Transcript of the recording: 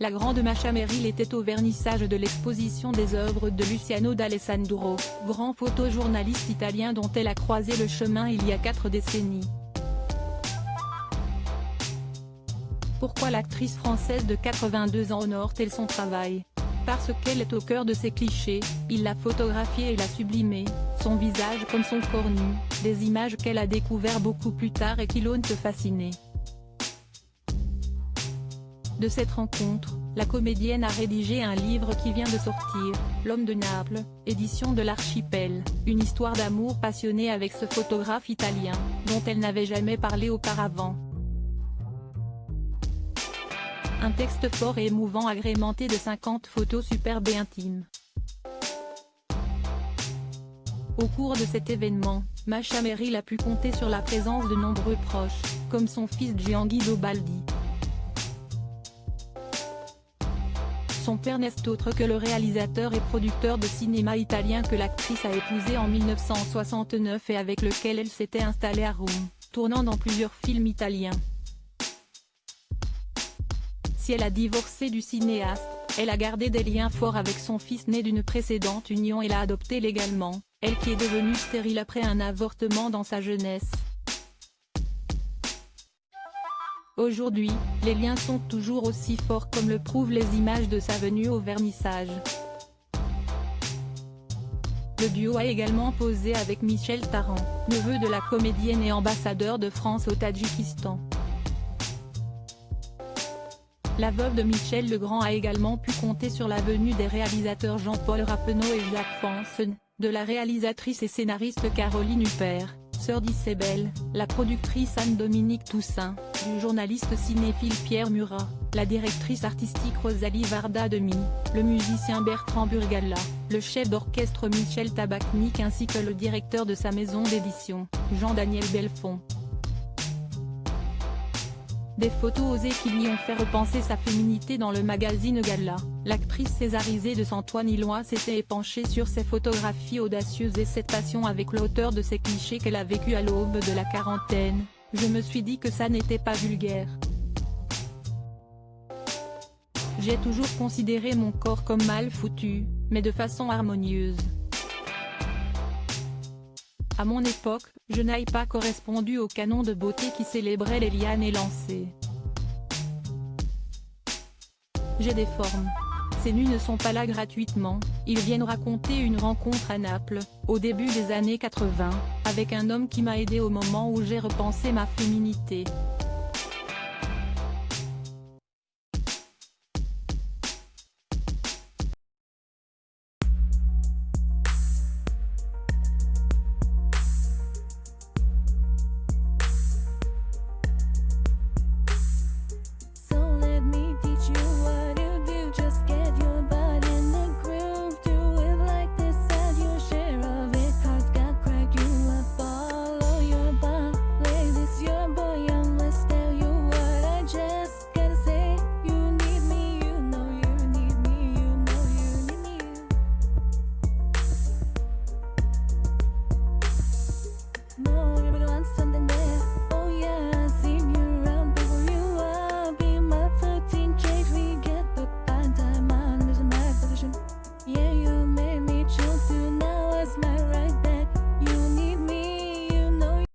La grande Masha Merrill était au vernissage de l'exposition des œuvres de Luciano d'Alessandro, grand photojournaliste italien dont elle a croisé le chemin il y a 4 décennies. Pourquoi l'actrice française de 82 ans honore-t-elle son travail? Parce qu'elle est au cœur de ces clichés, il l'a photographiée et l'a sublimée, son visage comme son corps nu, des images qu'elle a découvert beaucoup plus tard et qui l'ont fascinée. De cette rencontre, la comédienne a rédigé un livre qui vient de sortir, L'homme de Naples, édition de l'Archipel, une histoire d'amour passionnée avec ce photographe italien, dont elle n'avait jamais parlé auparavant. Un texte fort et émouvant agrémenté de 50 photos superbes et intimes. Au cours de cet événement, Masha Merrill a pu compter sur la présence de nombreux proches, comme son fils Gianguido Baldi. Son père n'est autre que le réalisateur et producteur de cinéma italien que l'actrice a épousé en 1969 et avec lequel elle s'était installée à Rome, tournant dans plusieurs films italiens. Si elle a divorcé du cinéaste, elle a gardé des liens forts avec son fils né d'une précédente union et l'a adopté légalement, elle qui est devenue stérile après un avortement dans sa jeunesse. Aujourd'hui, les liens sont toujours aussi forts comme le prouvent les images de sa venue au vernissage. Le duo a également posé avec Michel Tarrant, neveu de la comédienne et ambassadeur de France au Tadjikistan. La veuve de Michel Legrand a également pu compter sur la venue des réalisateurs Jean-Paul Rappeneau et Jacques Fanson, de la réalisatrice et scénariste Caroline Huppert, sœur d'Isabelle, la productrice Anne-Dominique Toussaint, du journaliste cinéphile Pierre Murat, la directrice artistique Rosalie Varda-Demi, le musicien Bertrand Burgala, le chef d'orchestre Michel Tabachnik ainsi que le directeur de sa maison d'édition, Jean-Daniel Belfond. Des photos osées qui lui ont fait repenser sa féminité dans le magazine Gala. L'actrice césarisée de Antoine Illois s'était épanchée sur ses photographies audacieuses et cette passion avec l'auteur de ces clichés qu'elle a vécu à l'aube de la quarantaine. Je me suis dit que ça n'était pas vulgaire. J'ai toujours considéré mon corps comme mal foutu, mais de façon harmonieuse. À mon époque, je n'ai pas correspondu au canon de beauté qui célébrait les lianes élancées. J'ai des formes. Ces nus ne sont pas là gratuitement, ils viennent raconter une rencontre à Naples, au début des années 80, avec un homme qui m'a aidé au moment où j'ai repensé ma féminité.